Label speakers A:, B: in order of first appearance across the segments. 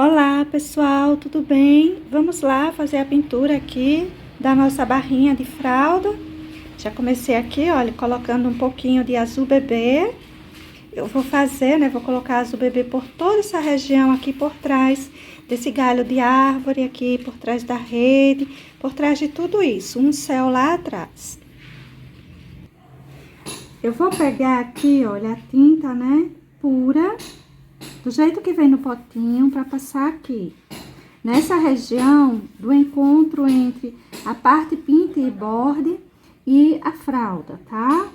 A: Olá pessoal, tudo bem? Vamos lá fazer a pintura aqui da nossa barrinha de fralda. Já comecei aqui, olha, colocando um pouquinho de azul bebê. Eu vou fazer, né, vou colocar azul bebê por toda essa região aqui por trás desse galho de árvore aqui, por trás da rede, por trás de tudo isso, um céu lá atrás. Eu vou pegar aqui, olha, a tinta, né, pura, do jeito que vem no potinho, para passar aqui. Nessa região do encontro entre a parte pinta e borde e a fralda, tá?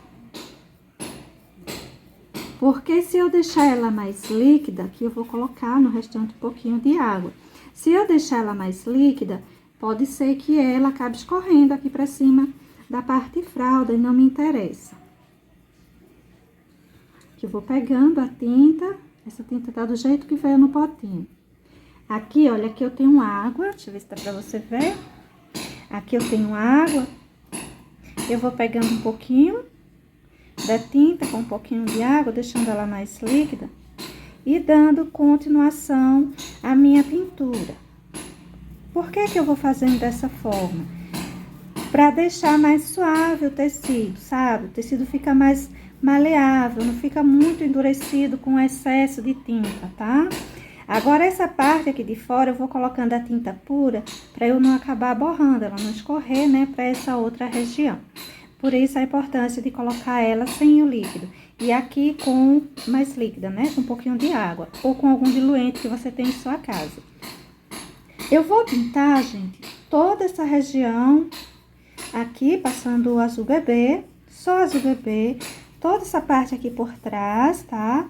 A: Porque se eu deixar ela mais líquida, aqui eu vou colocar no restante um pouquinho de água. Se eu deixar ela mais líquida, pode ser que ela acabe escorrendo aqui pra cima da parte fralda e não me interessa. Aqui eu vou pegando a tinta, essa tinta tá do jeito que veio no potinho. Aqui, olha, aqui eu tenho água, deixa eu ver se dá pra você ver. Aqui eu tenho água, eu vou pegando um pouquinho da tinta com um pouquinho de água, deixando ela mais líquida e dando continuação à minha pintura. Por que que eu vou fazendo dessa forma? Pra deixar mais suave o tecido, sabe? O tecido fica mais maleável, não fica muito endurecido com excesso de tinta, tá? Agora, essa parte aqui de fora, eu vou colocando a tinta pura para eu não acabar borrando, ela não escorrer, né, para essa outra região. Por isso, a importância de colocar ela sem o líquido. E aqui com mais líquida, né, com um pouquinho de água, ou com algum diluente que você tem em sua casa. Eu vou pintar, gente, toda essa região aqui, passando o azul bebê, só azul bebê, toda essa parte aqui por trás, tá?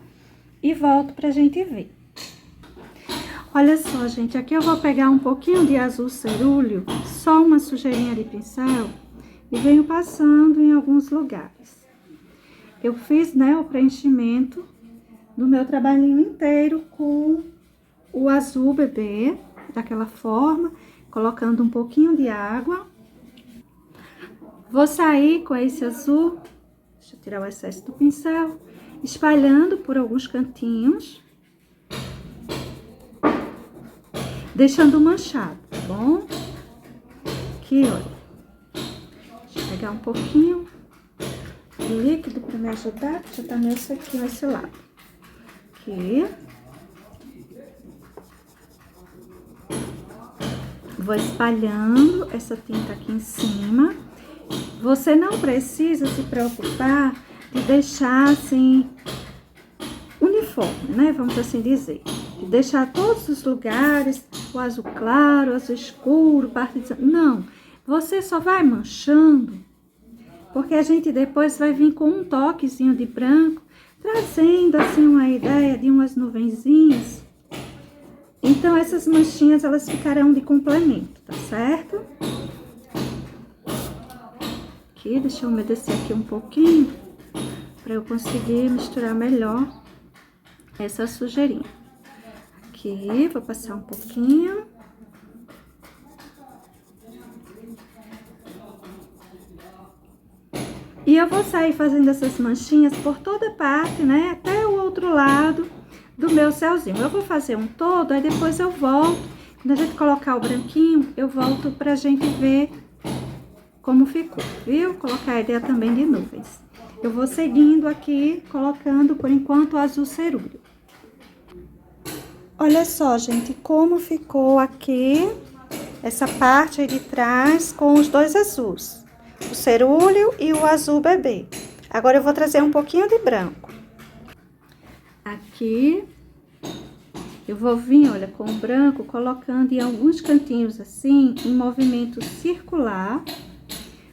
A: E volto pra gente ver. Olha só, gente, aqui eu vou pegar um pouquinho de azul cerúleo, só uma sujeirinha de pincel, e venho passando em alguns lugares. Eu fiz, né, o preenchimento do meu trabalhinho inteiro com o azul bebê, daquela forma, colocando um pouquinho de água. Vou sair com esse azul, deixa eu tirar o excesso do pincel, espalhando por alguns cantinhos, deixando manchado, tá bom? Aqui, olha. Deixa eu pegar um pouquinho de líquido pra me ajudar, que já tá meio sequinho esse lado. Aqui. Vou espalhando essa tinta aqui em cima. Você não precisa se preocupar de deixar assim uniforme, né? Vamos assim dizer. De deixar todos os lugares, o azul claro, o azul escuro, parte de... Não, você só vai manchando, porque a gente depois vai vir com um toquezinho de branco, trazendo assim uma ideia de umas nuvenzinhas. Então, essas manchinhas, elas ficarão de complemento, tá certo? Aqui, deixa eu umedecer aqui um pouquinho, para eu conseguir misturar melhor essa sujeirinha. Aqui, vou passar um pouquinho. E eu vou sair fazendo essas manchinhas por toda parte, né? Até o outro lado do meu céuzinho. Eu vou fazer um todo, aí depois eu volto. Quando a gente colocar o branquinho, eu volto pra gente ver como ficou, viu? Colocar a ideia também de nuvens. Eu vou seguindo aqui, colocando por enquanto o azul cerúleo. Olha só, gente, como ficou aqui essa parte aí de trás com os dois azuis, o cerúleo e o azul bebê. Agora eu vou trazer um pouquinho de branco. Aqui, eu vou vir, olha, com o branco, colocando em alguns cantinhos assim, em movimento circular,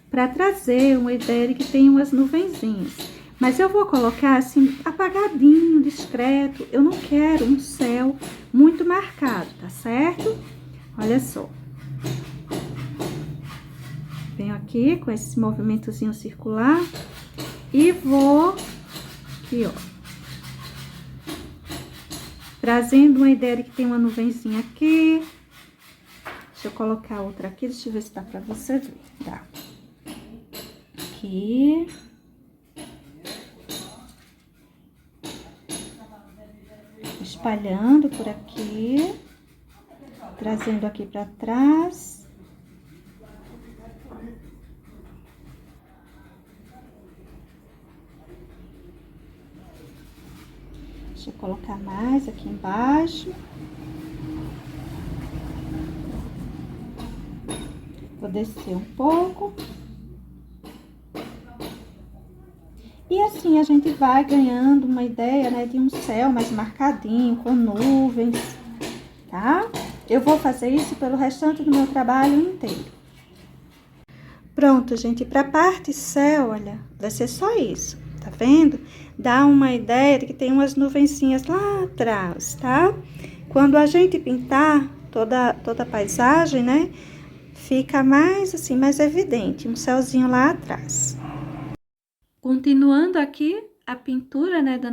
A: para trazer uma ideia de que tem umas nuvenzinhas. Mas eu vou colocar assim, apagadinho, discreto. Eu não quero um céu muito marcado, tá certo? Olha só. Venho aqui com esse movimentozinho circular e vou aqui, ó. Trazendo uma ideia de que tem uma nuvenzinha aqui. Deixa eu colocar outra aqui, deixa eu ver se dá pra você ver. Tá. Aqui. Espalhando por aqui. trazendo aqui pra trás. Deixa eu colocar mais aqui embaixo. Vou descer um pouco. E assim a gente vai ganhando uma ideia, né, de um céu mais marcadinho, com nuvens, tá? Eu vou fazer isso pelo restante do meu trabalho inteiro. Pronto, gente, pra parte céu, olha, vai ser só isso, tá vendo? Dá uma ideia de que tem umas nuvencinhas lá atrás, tá? Quando a gente pintar toda a paisagem, né, fica mais assim, mais evidente, um céuzinho lá atrás. Continuando aqui a pintura, né, do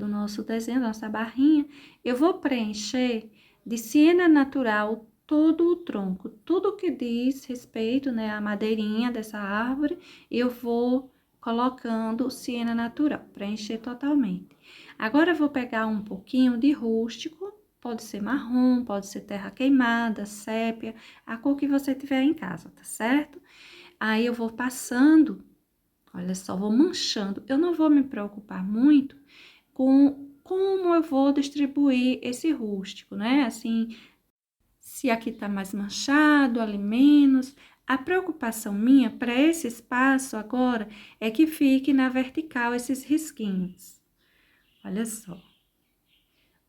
A: nosso desenho, da nossa barrinha, eu vou preencher de siena natural todo o tronco, tudo que diz respeito, né, à madeirinha dessa árvore, eu vou colocando siena natural, preencher totalmente. Agora eu vou pegar um pouquinho de rústico, pode ser marrom, pode ser terra queimada, sépia, a cor que você tiver em casa, tá certo? Aí eu vou passando. Olha só, vou manchando. Eu não vou me preocupar muito com como eu vou distribuir esse rústico, né? Assim, se aqui tá mais manchado, ali menos. A preocupação minha para esse espaço agora é que fique na vertical esses risquinhos. Olha só.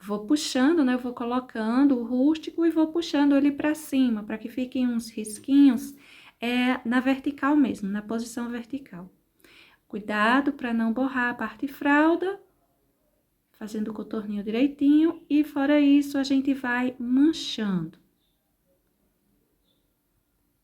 A: Vou puxando, né? Eu vou colocando o rústico e vou puxando ele para cima, para que fiquem uns risquinhos na vertical mesmo, na posição vertical. Cuidado para não borrar a parte fralda, fazendo o contorninho direitinho, e fora isso a gente vai manchando.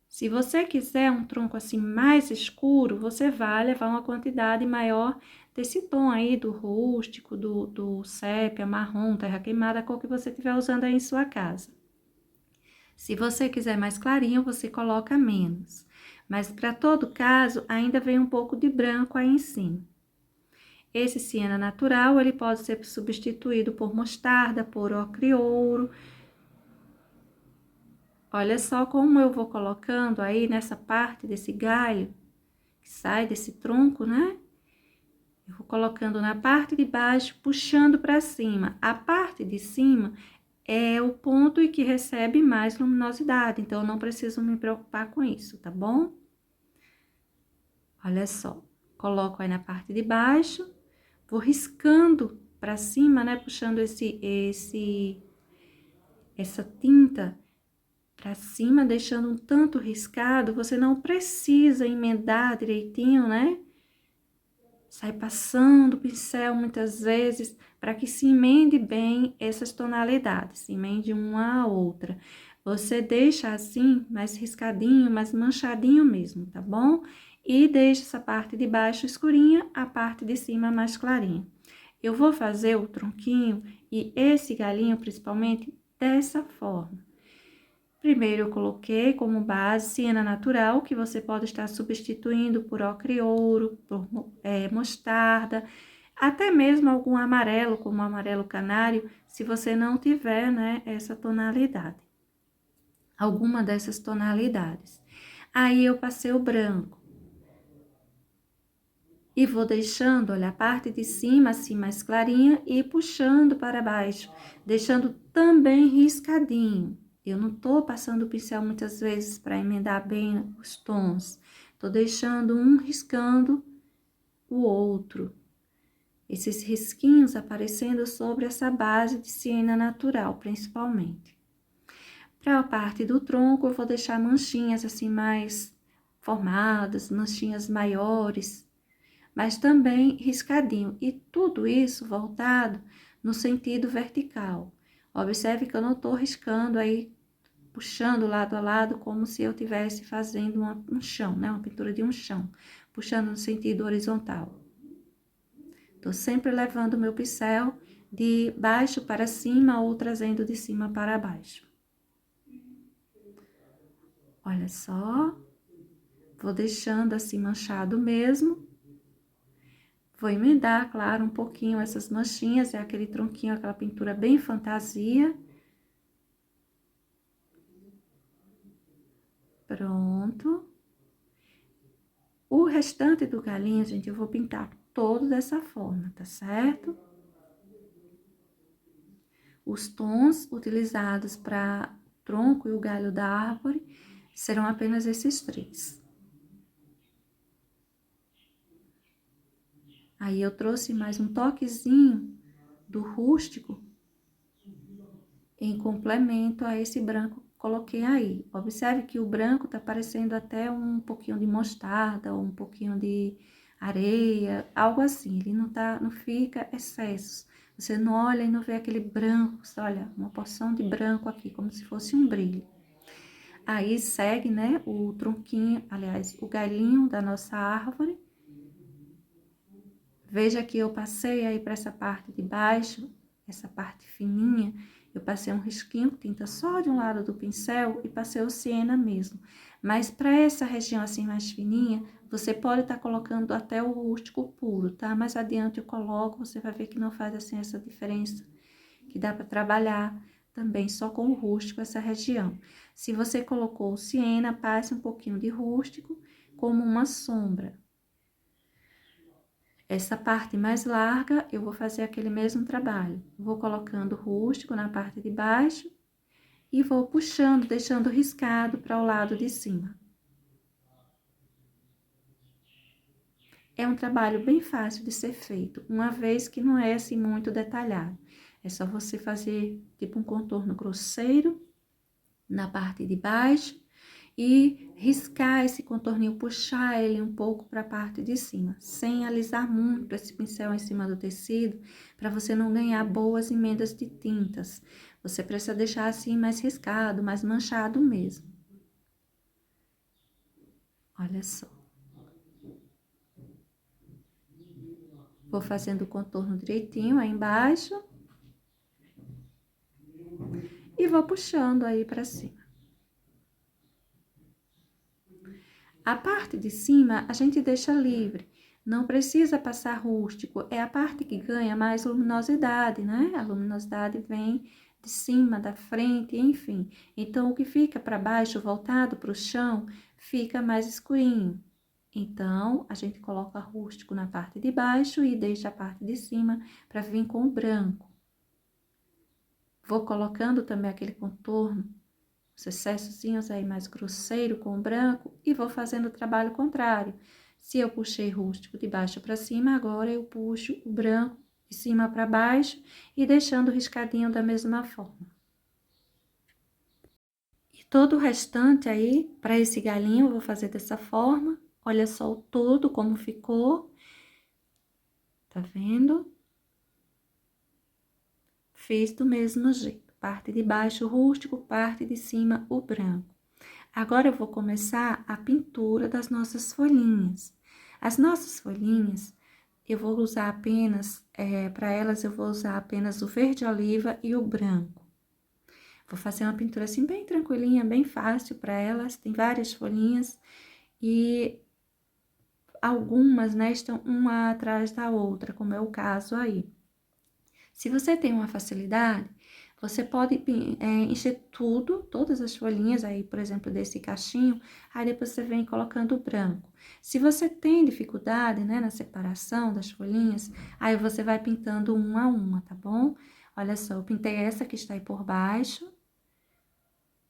A: Se você quiser um tronco assim mais escuro, você vai levar uma quantidade maior desse tom aí, do rústico, do sépia, marrom, terra queimada, a cor que você estiver usando aí em sua casa. Se você quiser mais clarinho, você coloca menos. Mas para todo caso, ainda vem um pouco de branco aí em cima. Esse siena natural, ele pode ser substituído por mostarda, por ocre ouro. Olha só como eu vou colocando aí nessa parte desse galho, que sai desse tronco, né? Eu vou colocando na parte de baixo, puxando para cima. A parte de cima é o ponto em que recebe mais luminosidade, então eu não preciso me preocupar com isso, tá bom? Olha só, coloco aí na parte de baixo, vou riscando para cima, né? Puxando essa tinta para cima, deixando um tanto riscado. Você não precisa emendar direitinho, né? Sai passando o pincel muitas vezes para que se emende bem essas tonalidades, se emende uma a outra. Você deixa assim, mais riscadinho, mais manchadinho mesmo, tá bom? E deixa essa parte de baixo escurinha, a parte de cima mais clarinha. Eu vou fazer o tronquinho e esse galinho, principalmente, dessa forma. Primeiro, eu coloquei como base siena natural, que você pode estar substituindo por ocre ouro, por mostarda, até mesmo algum amarelo, como amarelo canário, se você não tiver, né, essa tonalidade. Alguma dessas tonalidades. Aí, eu passei o branco. E vou deixando, olha, a parte de cima assim mais clarinha e puxando para baixo, deixando também riscadinho. Eu não tô passando o pincel muitas vezes para emendar bem os tons. Tô deixando um riscando o outro. Esses risquinhos aparecendo sobre essa base de siena natural, principalmente. Para a parte do tronco, eu vou deixar manchinhas assim mais formadas, manchinhas maiores, mas também riscadinho, e tudo isso voltado no sentido vertical. Observe que eu não estou riscando aí, puxando lado a lado, como se eu estivesse fazendo um chão, né? Uma pintura de um chão, puxando no sentido horizontal. Estou sempre levando o meu pincel de baixo para cima ou trazendo de cima para baixo. Olha só, vou deixando assim manchado mesmo. Vou emendar, claro, um pouquinho essas manchinhas, é aquele tronquinho, aquela pintura bem fantasia. Pronto. O restante do galinho, gente, eu vou pintar todo dessa forma, tá certo? Os tons utilizados para o tronco e o galho da árvore serão apenas esses 3. Aí, eu trouxe mais um toquezinho do rústico em complemento a esse branco que coloquei aí. Observe que o branco tá parecendo até um pouquinho de mostarda, ou um pouquinho de areia, algo assim. Ele não fica excesso. Você não olha e não vê aquele branco, você olha, uma porção de branco aqui, como se fosse um brilho. Aí, segue, né, o tronquinho, aliás, o galhinho da nossa árvore. Veja que eu passei aí para essa parte de baixo, essa parte fininha, eu passei um risquinho, tinta só de um lado do pincel e passei o siena mesmo. Mas para essa região assim mais fininha, você pode estar colocando até o rústico puro, tá? Mais adiante eu coloco, você vai ver que não faz assim essa diferença, que dá para trabalhar também só com o rústico essa região. Se você colocou o siena, passe um pouquinho de rústico como uma sombra. Essa parte mais larga, eu vou fazer aquele mesmo trabalho. Vou colocando rústico na parte de baixo e vou puxando, deixando riscado para o lado de cima. É um trabalho bem fácil de ser feito, uma vez que não é assim muito detalhado. É só você fazer tipo um contorno grosseiro na parte de baixo e riscar esse contorninho, puxar ele um pouco para a parte de cima, sem alisar muito esse pincel em cima do tecido, para você não ganhar boas emendas de tintas. Você precisa deixar assim mais riscado, mais manchado mesmo. Olha só. Vou fazendo o contorno direitinho aí embaixo. E vou puxando aí para cima. A parte de cima, a gente deixa livre. Não precisa passar rústico, é a parte que ganha mais luminosidade, né? A luminosidade vem de cima, da frente, enfim. Então, o que fica para baixo, voltado para o chão, fica mais escurinho. Então, a gente coloca rústico na parte de baixo e deixa a parte de cima para vir com o branco. Vou colocando também aquele contorno, os excessozinhos aí mais grosseiro com o branco, e vou fazendo o trabalho contrário. Se eu puxei rústico de baixo para cima, agora eu puxo o branco de cima para baixo e deixando riscadinho da mesma forma. E todo o restante aí, para esse galinho, eu vou fazer dessa forma. Olha só o todo como ficou. Tá vendo? Fiz do mesmo jeito. Parte de baixo rústico, parte de cima o branco. Agora, eu vou começar a pintura das nossas folhinhas. As nossas folhinhas, eu vou usar apenas, para elas eu vou usar apenas o verde oliva e o branco. Vou fazer uma pintura assim bem tranquilinha, bem fácil para elas. Tem várias folhinhas e algumas, né, estão uma atrás da outra, como é o caso aí. Se você tem uma facilidade, você pode encher todas as folhinhas aí, por exemplo, desse cachinho, aí depois você vem colocando o branco. Se você tem dificuldade, né, na separação das folhinhas, aí você vai pintando uma a uma, tá bom? Olha só, eu pintei essa que está aí por baixo.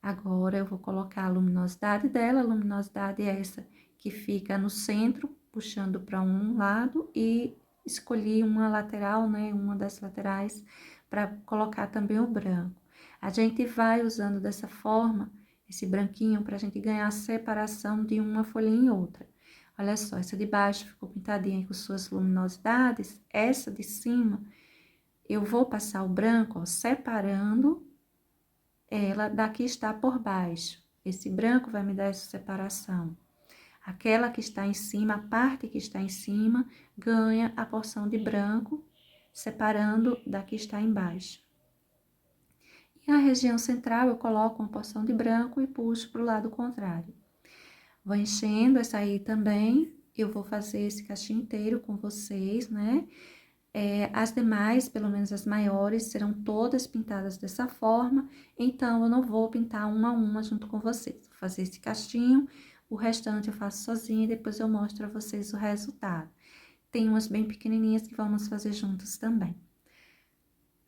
A: Agora, eu vou colocar a luminosidade dela, a luminosidade é essa que fica no centro, puxando para um lado, e escolhi uma lateral, né, uma das laterais, para colocar também o branco. A gente vai usando dessa forma, esse branquinho, para a gente ganhar a separação de uma folhinha em outra. Olha só, essa de baixo ficou pintadinha com suas luminosidades, essa de cima, eu vou passar o branco, ó, separando ela daqui está por baixo. Esse branco vai me dar essa separação. Aquela que está em cima, a parte que está em cima, ganha a porção de branco, separando da que está embaixo. E a região central, eu coloco uma porção de branco e puxo para o lado contrário. Vou enchendo essa aí também. Eu vou fazer esse cachinho inteiro com vocês, né? As demais, pelo menos as maiores, serão todas pintadas dessa forma, então eu não vou pintar uma a uma junto com vocês. Vou fazer esse cachinho, o restante eu faço sozinha e depois eu mostro a vocês o resultado. Tem umas bem pequenininhas que vamos fazer juntos também.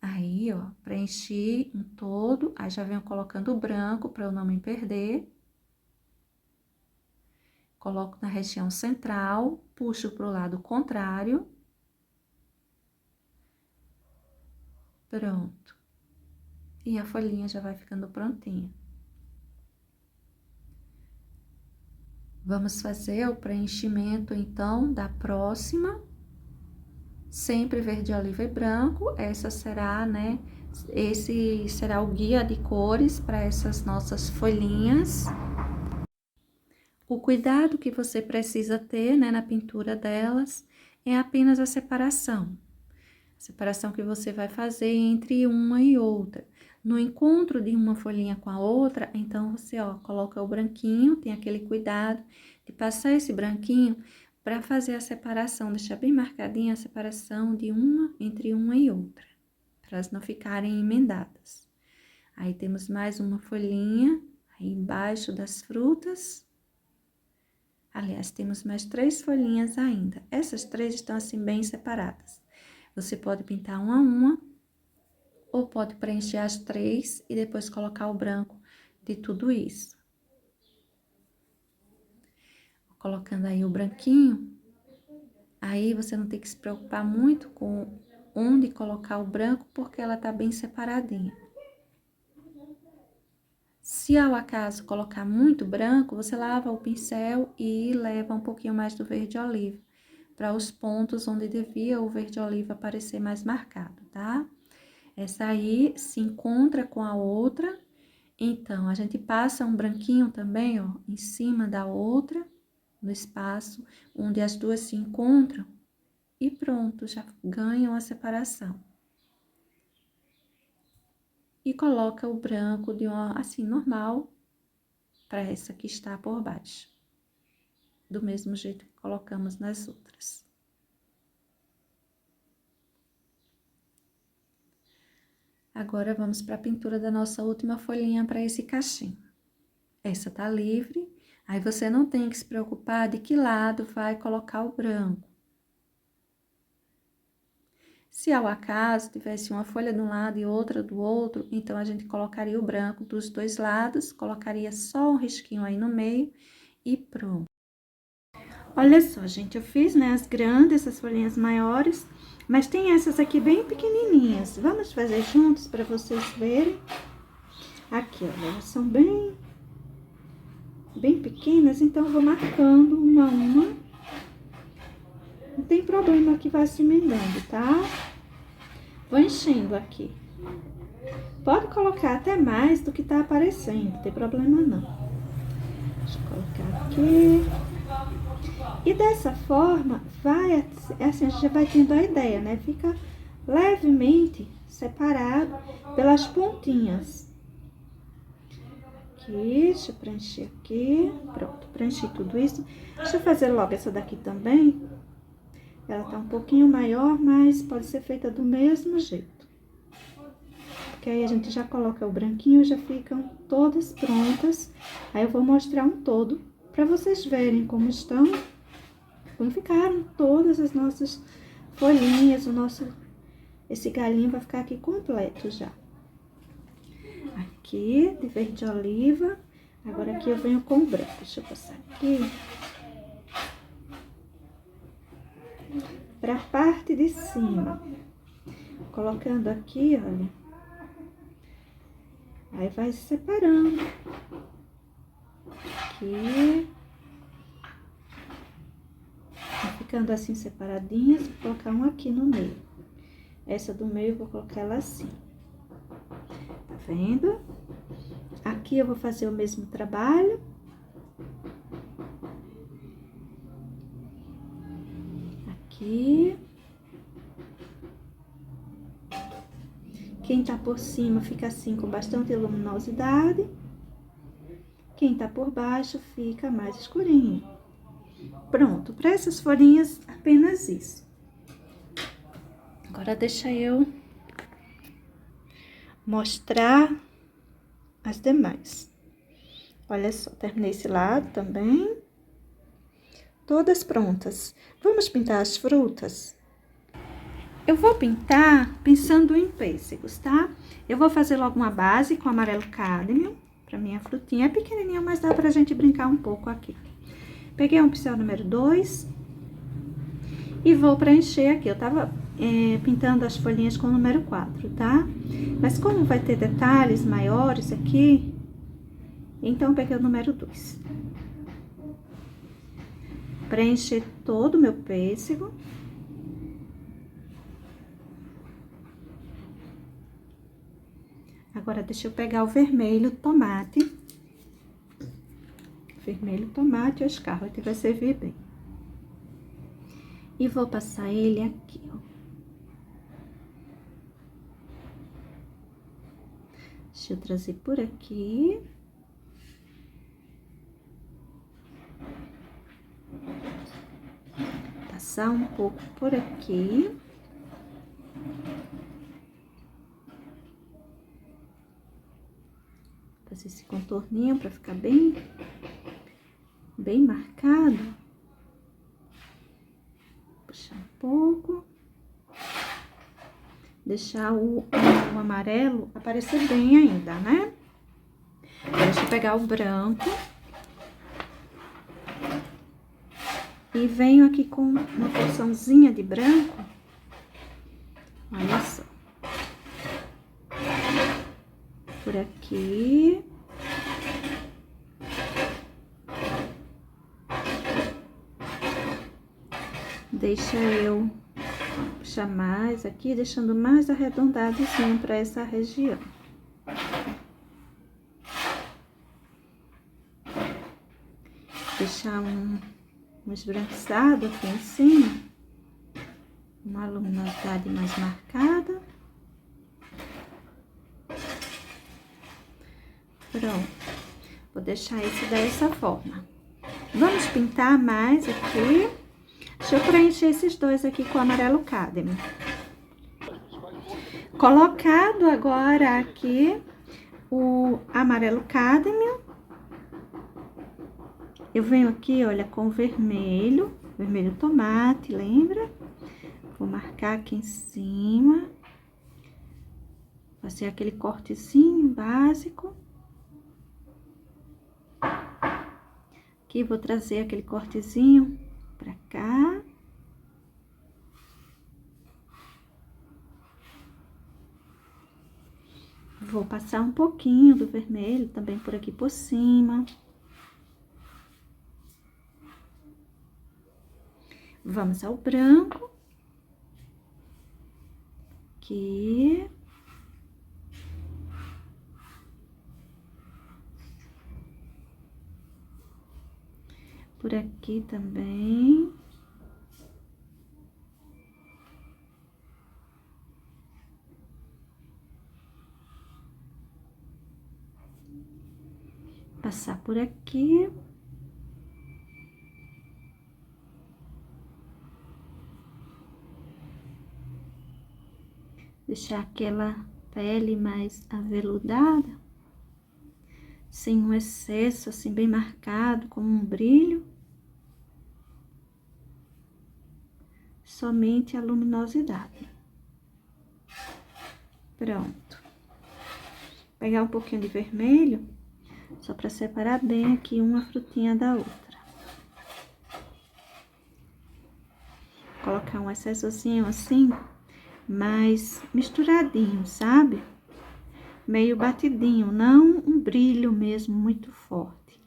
A: Aí, ó, preenchi um todo, aí já venho colocando o branco para eu não me perder. Coloco na região central, puxo pro lado contrário. Pronto. E a folhinha já vai ficando prontinha. Vamos fazer o preenchimento, então, da próxima. Sempre verde, oliva e branco. Essa será, né? Esse será o guia de cores para essas nossas folhinhas. O cuidado que você precisa ter, né, na pintura delas é apenas a separação. A separação que você vai fazer entre uma e outra. No encontro de uma folhinha com a outra, então você, ó, coloca o branquinho, tem aquele cuidado de passar esse branquinho para fazer a separação, deixar bem marcadinha a separação de uma entre uma e outra, para elas não ficarem emendadas. Aí temos mais uma folhinha aí embaixo das frutas. Aliás, temos mais 3 folhinhas ainda. Essas 3 estão assim bem separadas. Você pode pintar uma a uma, ou pode preencher as 3 e depois colocar o branco de tudo isso. Colocando aí o branquinho, aí você não tem que se preocupar muito com onde colocar o branco, porque ela tá bem separadinha. Se ao acaso colocar muito branco, você lava o pincel e leva um pouquinho mais do verde oliva, para os pontos onde devia o verde oliva aparecer mais marcado, tá? Essa aí se encontra com a outra, então a gente passa um branquinho também, ó, em cima da outra, no espaço onde as duas se encontram, e pronto, já ganham a separação. E coloca o branco de uma, assim, normal, para essa que está por baixo. Do mesmo jeito que colocamos nas outras. Agora, vamos para a pintura da nossa última folhinha para esse cachinho. Essa tá livre, aí você não tem que se preocupar de que lado vai colocar o branco. Se ao acaso tivesse uma folha de um lado e outra do outro, então a gente colocaria o branco dos dois lados, colocaria só um risquinho aí no meio e pronto. Olha só, gente, eu fiz, né, as grandes, essas folhinhas maiores, mas tem essas aqui bem pequenininhas. Vamos fazer juntos para vocês verem. Aqui, olha, elas são bem pequenas, então eu vou marcando uma a uma. Não tem problema que vai se emendando, tá? Vou enchendo aqui. Pode colocar até mais do que tá aparecendo, não tem problema não. Deixa eu colocar aqui. E dessa forma, vai, assim, a gente já vai tendo a ideia, né? Fica levemente separado pelas pontinhas. Aqui, deixa eu preencher aqui. Pronto, preenchi tudo isso. Deixa eu fazer logo essa daqui também. Ela tá um pouquinho maior, mas pode ser feita do mesmo jeito. Porque aí a gente já coloca o branquinho, já ficam todas prontas. Aí eu vou mostrar um todo para vocês verem como estão. Como ficaram todas as nossas folhinhas, esse galinho vai ficar aqui completo já. Aqui, de verde oliva. Agora aqui eu venho com o branco. Deixa eu passar aqui. Pra parte de cima. Colocando aqui, olha. Aí vai se separando. Aqui. Vai ficando assim separadinhas. Vou colocar um aqui no meio. Essa do meio eu vou colocar ela assim. Tá vendo? Aqui eu vou fazer o mesmo trabalho. Aqui. Quem tá por cima fica assim com bastante luminosidade. Quem tá por baixo fica mais escurinho. Pronto, para essas folhinhas, apenas isso. Agora deixa eu mostrar as demais. Olha só, terminei esse lado também. Todas prontas. Vamos pintar as frutas? Eu vou pintar pensando em pêssegos, tá? Eu vou fazer logo uma base com amarelo cádmio pra minha frutinha. É pequenininha, mas dá pra gente brincar um pouco aqui. Peguei um pincel número 2 e vou preencher aqui. Eu tava pintando as folhinhas com o número 4, tá? Mas como vai ter detalhes maiores aqui, então peguei o número 2. Preencher todo o meu pêssego. Agora, deixa eu pegar o vermelho tomate. Vermelho tomate, o escarro, que vai servir bem. E vou passar ele aqui, ó. Deixa eu trazer por aqui. Passar um pouco por aqui. Fazer esse contorninho pra ficar bem marcado. Puxar um pouco. Deixar o amarelo aparecer bem ainda, né? Deixa eu pegar o branco. E venho aqui com uma porçãozinha de branco. Olha só. Por aqui. Deixa eu puxar mais aqui, deixando mais arredondadozinho para essa região. Deixar um esbranquiçado aqui em cima. Uma luminosidade mais marcada. Pronto. Vou deixar esse dessa forma. Vamos pintar mais aqui. Deixa eu preencher esses dois aqui com amarelo cádmio. Colocado agora aqui o amarelo cádmio, eu venho aqui, olha, com vermelho tomate, lembra? Vou marcar aqui em cima. Fazer aquele cortezinho básico. Aqui vou trazer aquele cortezinho pra cá. Vou passar um pouquinho do vermelho também por aqui por cima. Vamos ao branco. Aqui. Por aqui também. Passar por aqui. Deixar aquela pele mais aveludada, sem um excesso, assim, bem marcado, com um brilho. Somente a luminosidade. Pronto. Pegar um pouquinho de vermelho, só para separar bem aqui uma frutinha da outra. Colocar um excessozinho assim, mais misturadinho, sabe? Meio batidinho, não um brilho mesmo muito forte.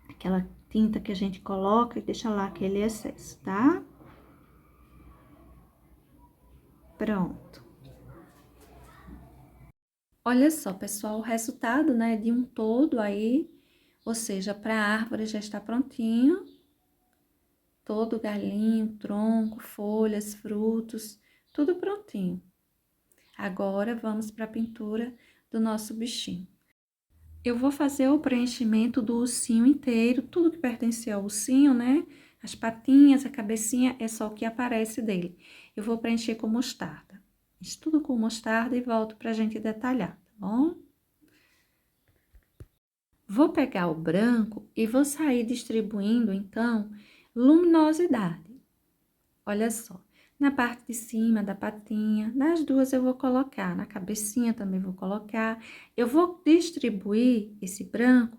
A: Aquela tinta que a gente coloca e deixa lá aquele excesso, tá? Pronto. Olha só, pessoal, o resultado, né, de um todo aí, ou seja, para a árvore já está prontinho. Todo o galinho, tronco, folhas, frutos, tudo prontinho. Agora, vamos para a pintura do nosso bichinho. Eu vou fazer o preenchimento do ursinho inteiro, tudo que pertence ao ursinho, né? As patinhas, a cabecinha, é só o que aparece dele. Eu vou preencher com mostarda. Isso tudo com mostarda e volto pra gente detalhar, tá bom? Vou pegar o branco e vou sair distribuindo, então, luminosidade. Olha só, na parte de cima da patinha, nas duas eu vou colocar, na cabecinha também vou colocar. Eu vou distribuir esse branco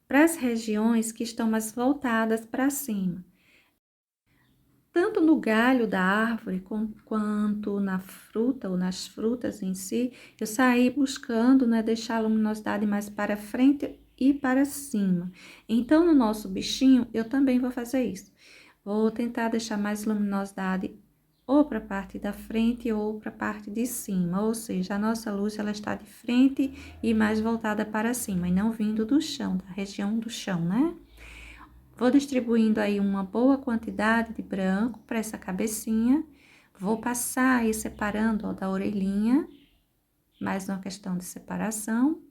A: para as regiões que estão mais voltadas para cima. Tanto no galho da árvore quanto na fruta ou nas frutas em si, eu saí buscando, né, deixar a luminosidade mais para frente e para cima. Então, no nosso bichinho, eu também vou fazer isso. Vou tentar deixar mais luminosidade ou para a parte da frente ou para a parte de cima, ou seja, a nossa luz ela está de frente e mais voltada para cima, e não vindo do chão, da região do chão, né? Vou distribuindo aí uma boa quantidade de branco para essa cabecinha. Vou passar aí separando, ó, da orelhinha. Mais uma questão de separação.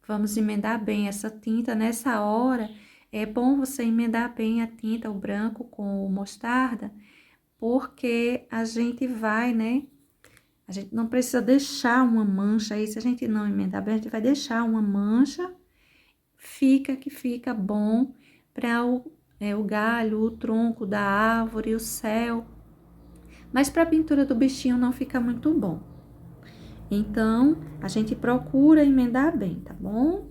A: Vamos emendar bem essa tinta. Nessa hora, é bom você emendar bem a tinta, o branco com o mostarda, porque a gente vai, né? A gente não precisa deixar uma mancha aí. Se a gente não emendar bem, a gente vai deixar uma mancha. Fica bom para o galho, o tronco da árvore, o céu. Mas para a pintura do bichinho não fica muito bom. Então, a gente procura emendar bem, tá bom?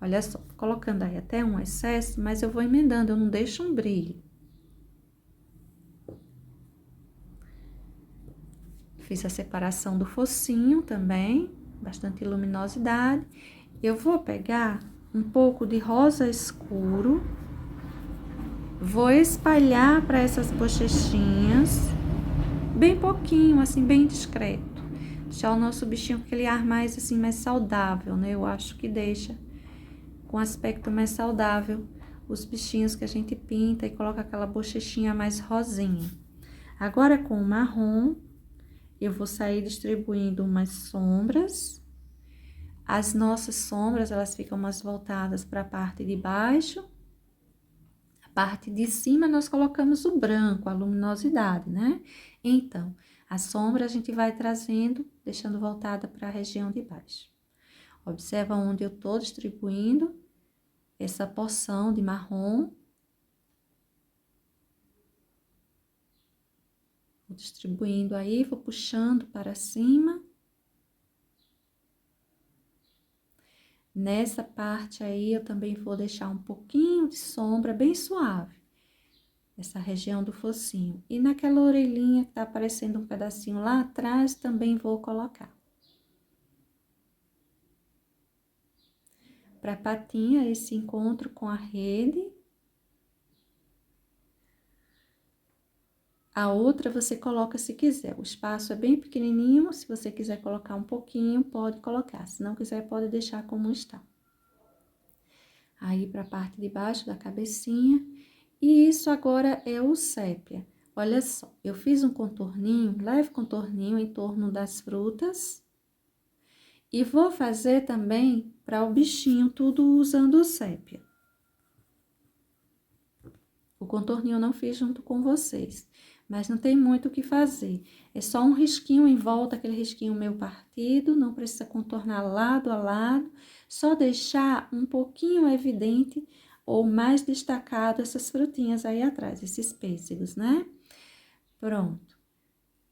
A: Olha só, colocando aí até um excesso, mas eu vou emendando, eu não deixo um brilho. Fiz a separação do focinho também, bastante luminosidade. Eu vou pegar um pouco de rosa escuro. Vou espalhar para essas bochechinhas, bem pouquinho, assim, bem discreto. Deixar o nosso bichinho com aquele ar mais, assim, mais saudável, né? Eu acho que deixa com aspecto mais saudável os bichinhos que a gente pinta e coloca aquela bochechinha mais rosinha. Agora, com o marrom, eu vou sair distribuindo umas sombras. As nossas sombras, elas ficam mais voltadas para a parte de baixo. Parte de cima nós colocamos o branco, a luminosidade, né? Então, a sombra a gente vai trazendo, deixando voltada para a região de baixo. Observa onde eu tô distribuindo essa porção de marrom. Vou distribuindo aí, vou puxando para cima. Nessa parte aí, eu também vou deixar um pouquinho de sombra bem suave. Essa região do focinho. E naquela orelhinha que tá aparecendo um pedacinho lá atrás, também vou colocar. Para a patinha, esse encontro com a rede. A outra você coloca se quiser. O espaço é bem pequenininho, se você quiser colocar um pouquinho, pode colocar. Se não quiser, pode deixar como está. Aí, para a parte de baixo da cabecinha. E isso agora é o sépia. Olha só, eu fiz um contorninho, leve contorninho em torno das frutas. E vou fazer também para o bichinho, tudo usando o sépia. O contorninho eu não fiz junto com vocês, mas não tem muito o que fazer. É só um risquinho em volta, aquele risquinho meio partido, não precisa contornar lado a lado, só deixar um pouquinho evidente ou mais destacado essas frutinhas aí atrás, esses pêssegos, né? Pronto.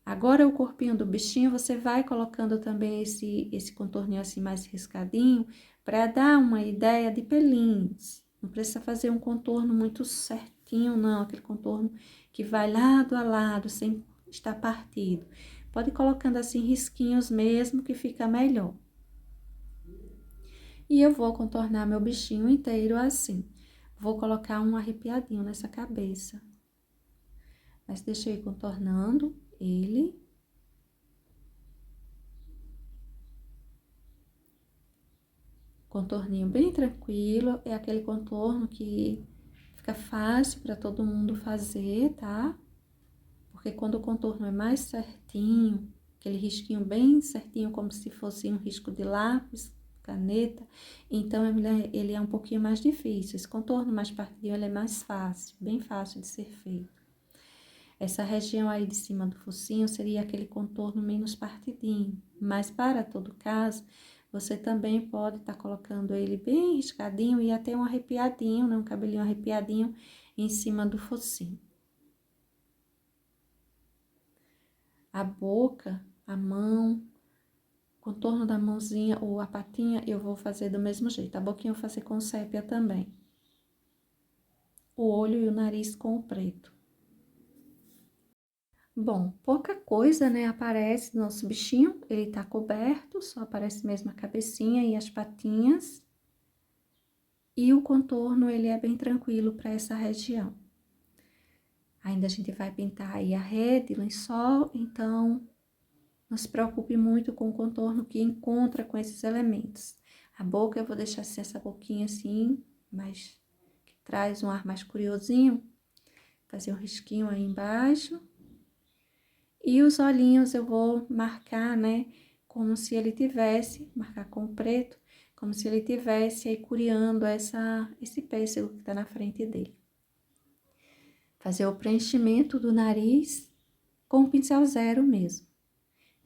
A: Agora, o corpinho do bichinho, você vai colocando também esse contorninho assim mais riscadinho, para dar uma ideia de pelinhos. Não precisa fazer um contorno muito certinho, não, aquele contorno que vai lado a lado, sem estar partido. Pode ir colocando assim risquinhos mesmo, que fica melhor. E eu vou contornar meu bichinho inteiro assim. Vou colocar um arrepiadinho nessa cabeça. Mas deixa eu ir contornando ele. Contorninho bem tranquilo, é aquele contorno que fica fácil para todo mundo fazer, tá? Porque quando o contorno é mais certinho, aquele risquinho bem certinho, como se fosse um risco de lápis, caneta, então ele é um pouquinho mais difícil. Esse contorno mais partidinho, ele é mais fácil, bem fácil de ser feito. Essa região aí de cima do focinho seria aquele contorno menos partidinho, mas para todo caso, você também pode estar colocando ele bem riscadinho e até um arrepiadinho, né? Um cabelinho arrepiadinho em cima do focinho. A boca, a mão, contorno da mãozinha ou a patinha, eu vou fazer do mesmo jeito. A boquinha eu vou fazer com sépia também. O olho e o nariz com o preto. Bom, pouca coisa, né, aparece no nosso bichinho. Ele tá coberto, só aparece mesmo a cabecinha e as patinhas. E o contorno, ele é bem tranquilo para essa região. Ainda a gente vai pintar aí a rede, lençol, então não se preocupe muito com o contorno que encontra com esses elementos. A boca eu vou deixar assim, essa boquinha assim, mas que traz um ar mais curiosinho. Fazer um risquinho aí embaixo. E os olhinhos eu vou marcar, né, como se ele tivesse, marcar com o preto, como se ele tivesse aí curiando esse pêssego que tá na frente dele. Fazer o preenchimento do nariz com o pincel zero mesmo.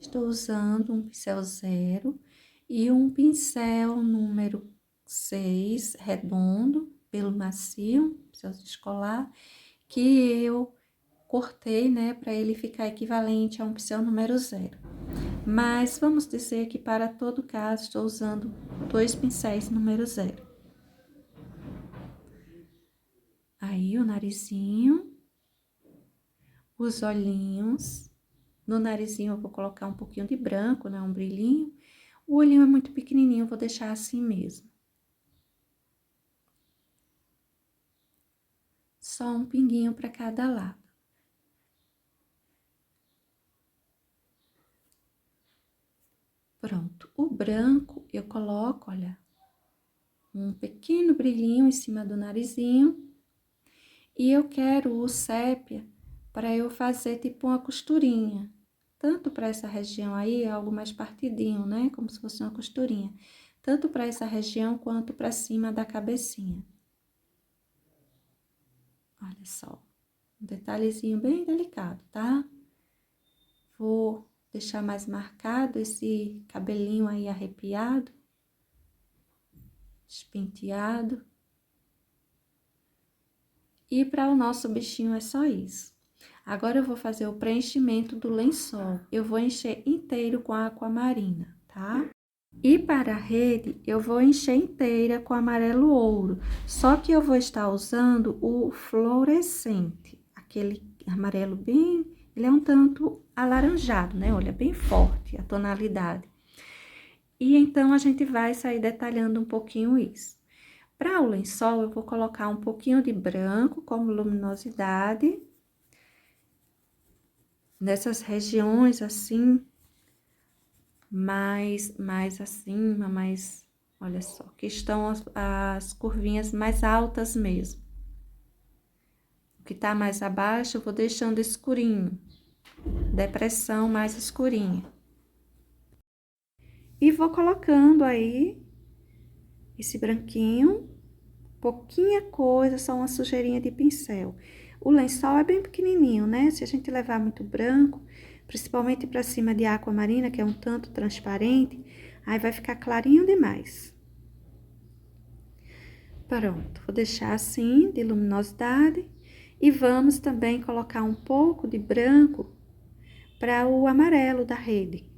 A: Estou usando um pincel zero e um pincel número 6, redondo, pelo macio, pincel de escolar, que eu cortei, né, para ele ficar equivalente a um pincel número 0. Mas vamos dizer que para todo caso estou usando 2 pincéis número 0. Aí o narizinho, os olhinhos. No narizinho eu vou colocar um pouquinho de branco, né, um brilhinho. O olhinho é muito pequenininho, eu vou deixar assim mesmo. Só um pinguinho para cada lado. Pronto, o branco eu coloco, olha, um pequeno brilhinho em cima do narizinho. E eu quero o sépia para eu fazer tipo uma costurinha. Tanto para essa região aí, algo mais partidinho, né? Como se fosse uma costurinha. Tanto para essa região quanto para cima da cabecinha. Olha só, um detalhezinho bem delicado, tá? Vou deixar mais marcado esse cabelinho aí arrepiado, despenteado. E para o nosso bichinho é só isso. Agora eu vou fazer o preenchimento do lençol. Eu vou encher inteiro com a aquamarina, tá? E para a rede, eu vou encher inteira com amarelo ouro. Só que eu vou estar usando o fluorescente, aquele amarelo bem... Ele é um tanto alaranjado, né? Olha, bem forte a tonalidade. E então, a gente vai sair detalhando um pouquinho isso. Para o lençol, eu vou colocar um pouquinho de branco como luminosidade. Nessas regiões, assim, mais acima, olha só, que estão as curvinhas mais altas mesmo. O que tá mais abaixo, eu vou deixando escurinho, depressão mais escurinha. E vou colocando aí esse branquinho, pouquinha coisa, só uma sujeirinha de pincel. O lençol é bem pequenininho, né? Se a gente levar muito branco, principalmente para cima de aquamarina, que é um tanto transparente, aí vai ficar clarinho demais. Pronto, vou deixar assim, de luminosidade. E vamos também colocar um pouco de branco para o amarelo da rede.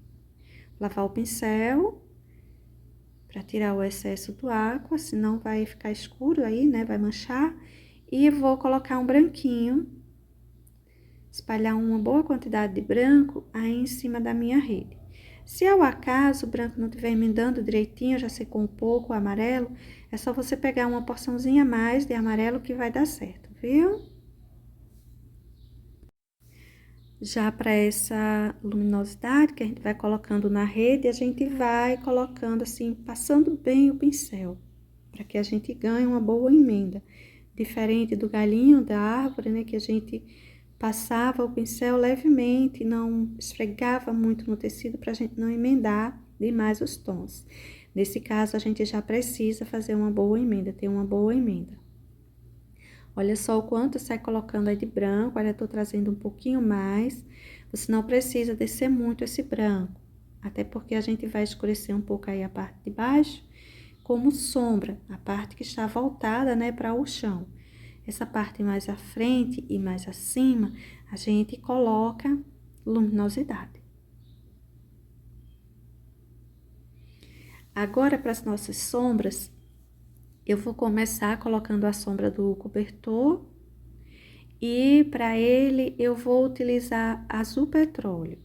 A: Lavar o pincel para tirar o excesso do aqua, senão vai ficar escuro aí, né? Vai manchar. E vou colocar um branquinho, espalhar uma boa quantidade de branco aí em cima da minha rede. Se ao acaso o branco não estiver emendando direitinho, já secou um pouco o amarelo, é só você pegar uma porçãozinha a mais de amarelo que vai dar certo, viu? Já para essa luminosidade que a gente vai colocando na rede, a gente vai colocando assim, passando bem o pincel, para que a gente ganhe uma boa emenda. Diferente do galinho da árvore, né, que a gente passava o pincel levemente, não esfregava muito no tecido para a gente não emendar demais os tons. Nesse caso, a gente já precisa fazer uma boa emenda, ter uma boa emenda. Olha só o quanto sai colocando aí de branco, olha, eu tô trazendo um pouquinho mais. Você não precisa descer muito esse branco, até porque a gente vai escurecer um pouco aí a parte de baixo, como sombra, a parte que está voltada, né, para o chão. Essa parte mais à frente e mais acima, a gente coloca luminosidade. Agora, para as nossas sombras, eu vou começar colocando a sombra do cobertor e para ele eu vou utilizar azul petróleo.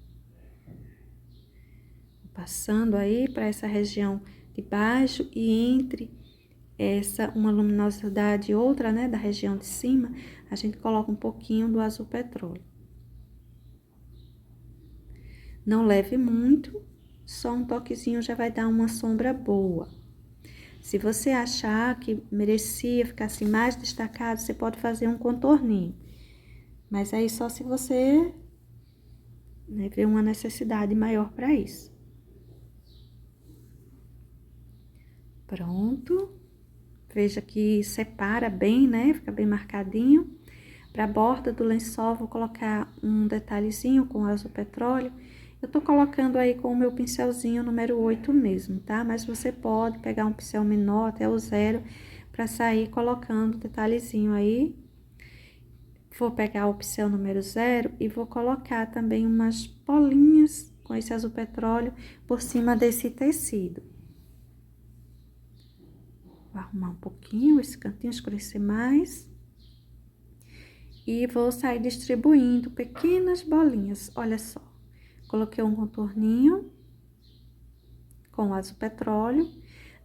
A: Passando aí para essa região de baixo e entre uma luminosidade e outra, né, da região de cima, a gente coloca um pouquinho do azul petróleo. Não leve muito, só um toquezinho já vai dar uma sombra boa. Se você achar que merecia ficar assim mais destacado, você pode fazer um contorninho. Mas aí só se você, né, ver uma necessidade maior para isso. Pronto. Veja que separa bem, né? Fica bem marcadinho. Para a borda do lençol, vou colocar um detalhezinho com azul petróleo. Eu tô colocando aí com o meu pincelzinho número 8 mesmo, tá? Mas você pode pegar um pincel menor, até o 0, para sair colocando detalhezinho aí. Vou pegar o pincel número 0 e vou colocar também umas bolinhas com esse azul petróleo por cima desse tecido. Vou arrumar um pouquinho esse cantinho, escurecer mais. E vou sair distribuindo pequenas bolinhas, olha só. Coloquei um contorninho com azul petróleo.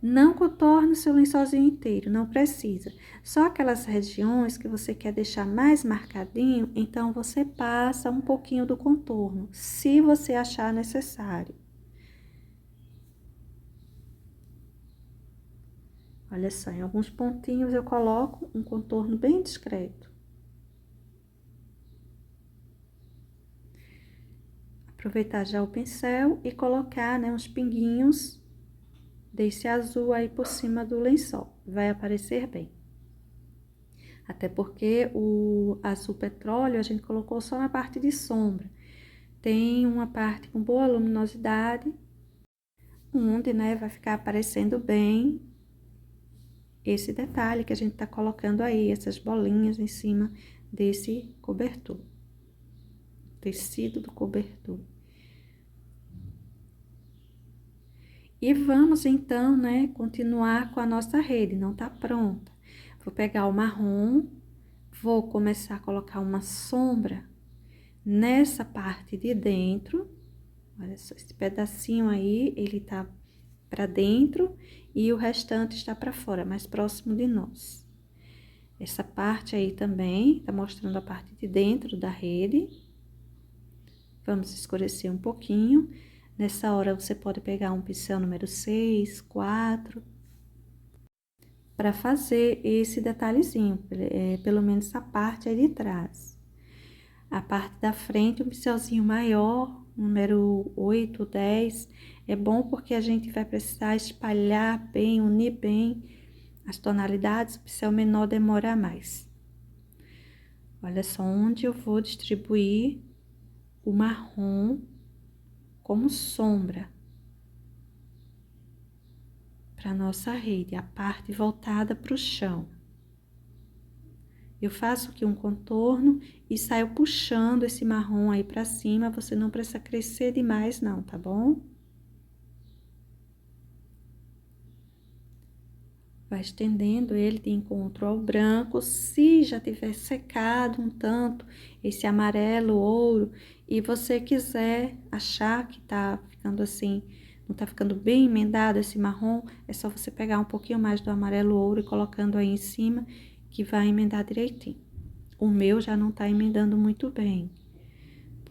A: Não contorne o seu lençolzinho inteiro, não precisa. Só aquelas regiões que você quer deixar mais marcadinho, então você passa um pouquinho do contorno, se você achar necessário. Olha só, em alguns pontinhos eu coloco um contorno bem discreto. Aproveitar já o pincel e colocar, né, uns pinguinhos desse azul aí por cima do lençol. Vai aparecer bem. Até porque o azul petróleo a gente colocou só na parte de sombra. Tem uma parte com boa luminosidade, onde, né, vai ficar aparecendo bem esse detalhe que a gente tá colocando aí, essas bolinhas em cima desse cobertor. Tecido do cobertor. E vamos, então, né, continuar com a nossa rede, não tá pronta. Vou pegar o marrom, vou começar a colocar uma sombra nessa parte de dentro. Olha só, esse pedacinho aí, ele tá pra dentro e o restante está pra fora, mais próximo de nós. Essa parte aí também tá mostrando a parte de dentro da rede. Vamos escurecer um pouquinho. Nessa hora, você pode pegar um pincel número 6, 4, para fazer esse detalhezinho, pelo menos essa parte aí de trás. A parte da frente, um pincelzinho maior, número 8, 10, é bom porque a gente vai precisar espalhar bem, unir bem as tonalidades, o pincel menor demora mais. Olha só onde eu vou distribuir o marrom como sombra para nossa rede, a parte voltada para o chão. Eu faço aqui um contorno e saio puxando esse marrom aí para cima, você não precisa crescer demais não, tá bom? Vai estendendo ele de encontro ao branco, se já tiver secado um tanto esse amarelo, ouro, e você quiser achar que tá ficando assim, não tá ficando bem emendado esse marrom, é só você pegar um pouquinho mais do amarelo ouro e colocando aí em cima, que vai emendar direitinho. O meu já não tá emendando muito bem,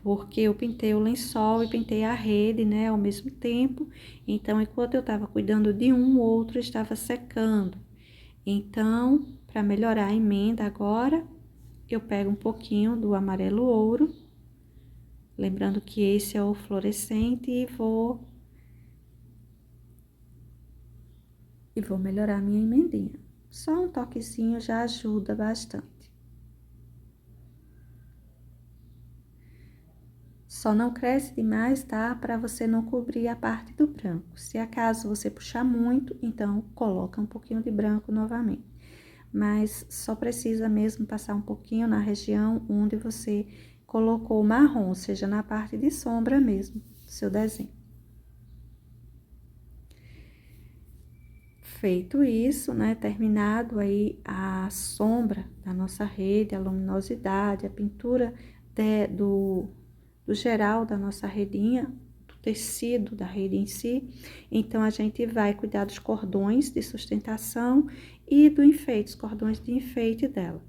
A: porque eu pintei o lençol e pintei a rede, né, ao mesmo tempo. Então, enquanto eu tava cuidando de um, o outro estava secando. Então, para melhorar a emenda agora, eu pego um pouquinho do amarelo ouro, lembrando que esse é o fluorescente, e vou e vou melhorar minha emendinha. Só um toquezinho já ajuda bastante. Só não cresce demais, tá? Para você não cobrir a parte do branco. Se acaso você puxar muito, então coloca um pouquinho de branco novamente. Mas só precisa mesmo passar um pouquinho na região onde você colocou o marrom, ou seja, na parte de sombra mesmo do seu desenho. Feito isso, né, terminado aí a sombra da nossa rede, a luminosidade, a pintura do geral da nossa redinha, do tecido da rede em si, então a gente vai cuidar dos cordões de sustentação e do enfeite, os cordões de enfeite dela.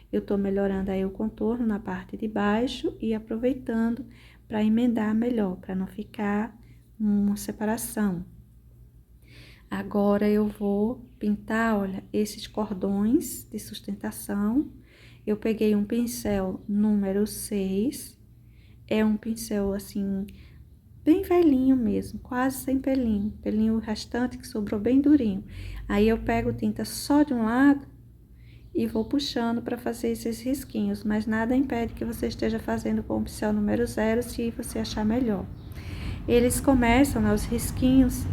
A: Eu tô melhorando aí o contorno na parte de baixo e aproveitando para emendar melhor, para não ficar uma separação. Agora eu vou pintar, olha, esses cordões de sustentação. Eu peguei um pincel número 6, é um pincel assim, bem velhinho mesmo, quase sem pelinho, pelinho restante que sobrou bem durinho. Aí eu pego tinta só de um lado e vou puxando para fazer esses risquinhos, mas nada impede que você esteja fazendo com o pincel número 0, se você achar melhor. Eles começam, né, os risquinhos,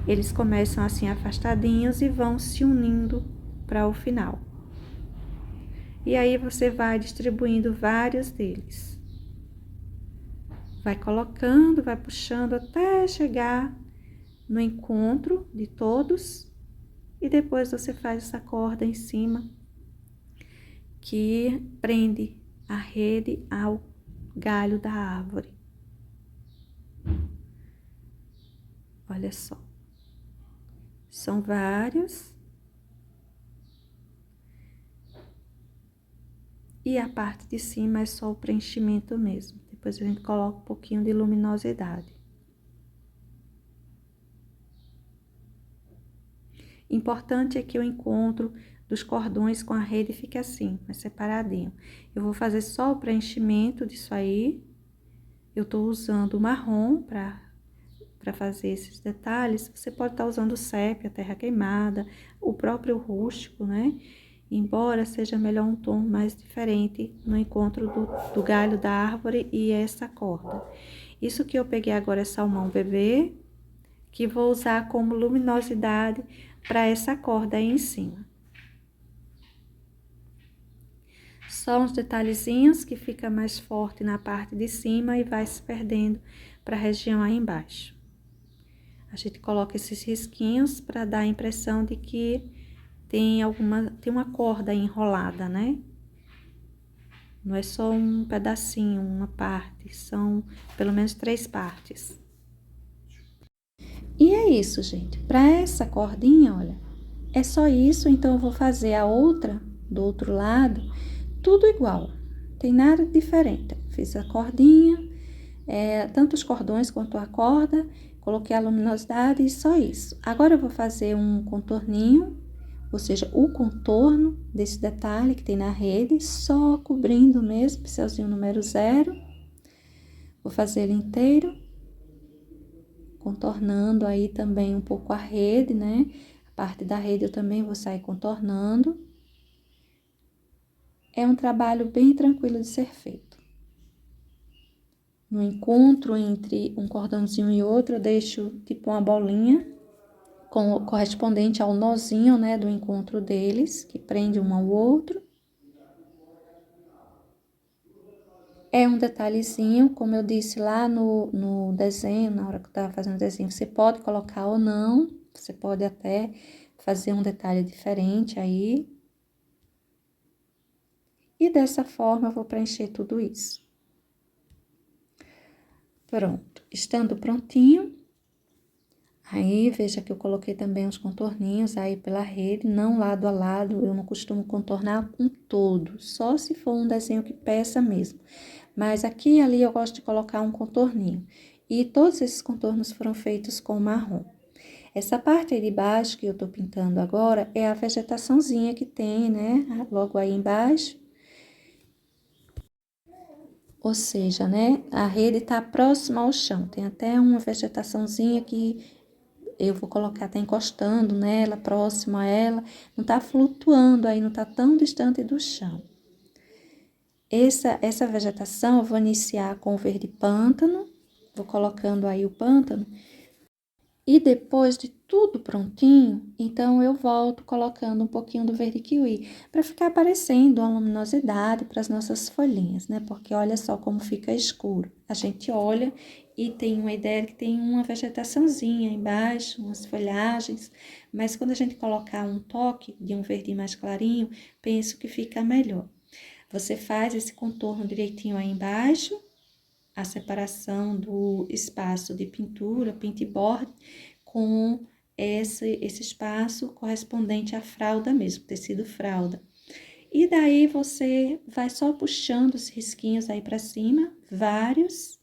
A: eles começam assim afastadinhos e vão se unindo para o final. E aí você vai distribuindo vários deles. Vai colocando, vai puxando até chegar no encontro de todos. E depois você faz essa corda em cima que prende a rede ao galho da árvore. Olha só. São vários. E a parte de cima é só o preenchimento mesmo. Depois a gente coloca um pouquinho de luminosidade. Importante é que o encontro dos cordões com a rede fique assim, mais separadinho. Eu vou fazer só o preenchimento disso aí. Eu tô usando o marrom para fazer esses detalhes. Você pode estar usando o sépia, terra queimada, o próprio rústico, né? Embora seja melhor um tom mais diferente no encontro do galho da árvore e essa corda. Isso que eu peguei agora é salmão bebê, que vou usar como luminosidade para essa corda aí em cima. Só uns detalhezinhos que fica mais forte na parte de cima e vai se perdendo para a região aí embaixo. A gente coloca esses risquinhos para dar a impressão de que tem uma corda enrolada, né? Não é só um pedacinho, uma parte, são pelo menos 3 partes. E é isso, gente. Para essa cordinha, olha, é só isso, então eu vou fazer a outra do outro lado, tudo igual. Tem nada diferente. Fiz a cordinha, tanto os cordões quanto a corda, coloquei a luminosidade e só isso. Agora eu vou fazer um contorninho, ou seja, o contorno desse detalhe que tem na rede, só cobrindo mesmo, pincelzinho número 0. Vou fazer ele inteiro, contornando aí também um pouco a rede, né? A parte da rede eu também vou sair contornando. É um trabalho bem tranquilo de ser feito. No encontro entre um cordãozinho e outro, eu deixo tipo uma bolinha correspondente ao nozinho, né, do encontro deles, que prende um ao outro. É um detalhezinho, como eu disse lá no desenho, na hora que eu tava fazendo o desenho, você pode colocar ou não, você pode até fazer um detalhe diferente aí. E dessa forma eu vou preencher tudo isso. Pronto, estando prontinho, aí veja que eu coloquei também os contorninhos aí pela rede, não lado a lado, eu não costumo contornar com todo, só se for um desenho que peça mesmo. Mas aqui e ali eu gosto de colocar um contorninho. E todos esses contornos foram feitos com marrom. Essa parte aí de baixo que eu tô pintando agora é a vegetaçãozinha que tem, né? Logo aí embaixo. Ou seja, né? A rede tá próxima ao chão. Tem até uma vegetaçãozinha que eu vou colocar, tá encostando nela, próximo a ela, não tá flutuando aí, não tá tão distante do chão. Essa vegetação eu vou iniciar com o verde pântano, vou colocando aí o pântano, e depois de tudo prontinho, então eu volto colocando um pouquinho do verde kiwi, para ficar aparecendo uma luminosidade para as nossas folhinhas, né? Porque olha só como fica escuro. A gente olha e tem uma ideia que tem uma vegetaçãozinha embaixo, umas folhagens, mas quando a gente colocar um toque de um verde mais clarinho, penso que fica melhor. Você faz esse contorno direitinho aí embaixo, a separação do espaço de pintura, paintboard, com esse espaço correspondente à fralda mesmo, tecido fralda. E daí você vai só puxando os risquinhos aí para cima, vários,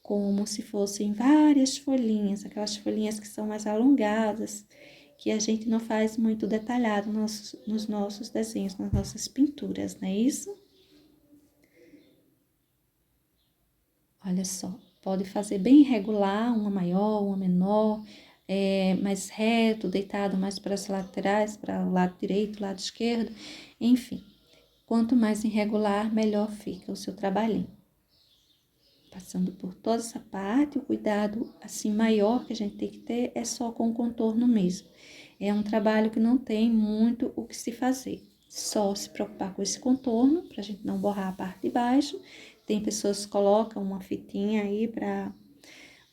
A: como se fossem várias folhinhas, aquelas folhinhas que são mais alongadas, que a gente não faz muito detalhado nos nossos desenhos, nas nossas pinturas, não é isso? Olha só, pode fazer bem irregular, uma maior, uma menor, mais reto, deitado mais para as laterais, para o lado direito, lado esquerdo, enfim. Quanto mais irregular, melhor fica o seu trabalhinho. Passando por toda essa parte, o cuidado assim maior que a gente tem que ter é só com o contorno mesmo. É um trabalho que não tem muito o que se fazer. Só se preocupar com esse contorno, para a gente não borrar a parte de baixo. Tem pessoas que colocam uma fitinha aí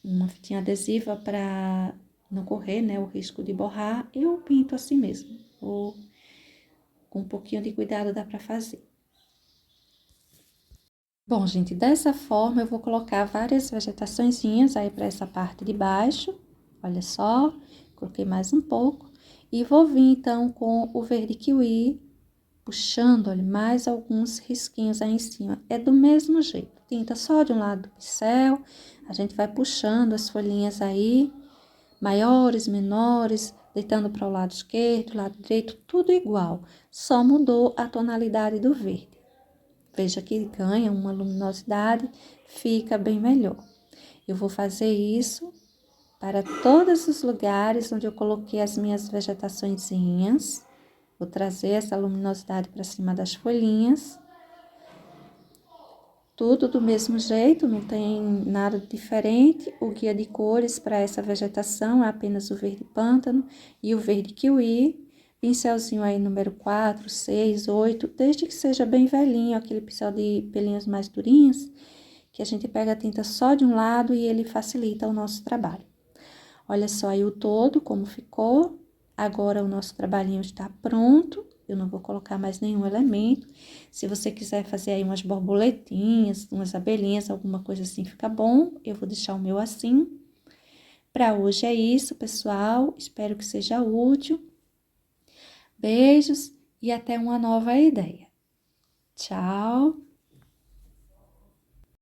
A: uma fitinha adesiva para não correr, né, o risco de borrar. Eu pinto assim mesmo, ou com um pouquinho de cuidado dá para fazer. Bom, gente, dessa forma eu vou colocar várias vegetaçõezinhas aí para essa parte de baixo. Olha só, coloquei mais um pouco. E vou vir então com o verde kiwi, puxando, olha, mais alguns risquinhos aí em cima. É do mesmo jeito, tinta só de um lado do pincel, a gente vai puxando as folhinhas aí, maiores, menores, deitando para o lado esquerdo, lado direito, tudo igual, só mudou a tonalidade do verde. Veja que ganha uma luminosidade, fica bem melhor. Eu vou fazer isso para todos os lugares onde eu coloquei as minhas vegetaçõezinhas. Vou trazer essa luminosidade para cima das folhinhas. Tudo do mesmo jeito, não tem nada diferente. O guia de cores para essa vegetação é apenas o verde pântano e o verde kiwi. Pincelzinho aí número 4, 6, 8, desde que seja bem velhinho, aquele pincel de pelinhos mais durinhos, que a gente pega a tinta só de um lado e ele facilita o nosso trabalho. Olha só aí o todo, como ficou. Agora o nosso trabalhinho está pronto. Eu não vou colocar mais nenhum elemento. Se você quiser fazer aí umas borboletinhas, umas abelhinhas, alguma coisa assim, fica bom. Eu vou deixar o meu assim. Para hoje é isso, pessoal. Espero que seja útil. Beijos e até uma nova ideia. Tchau!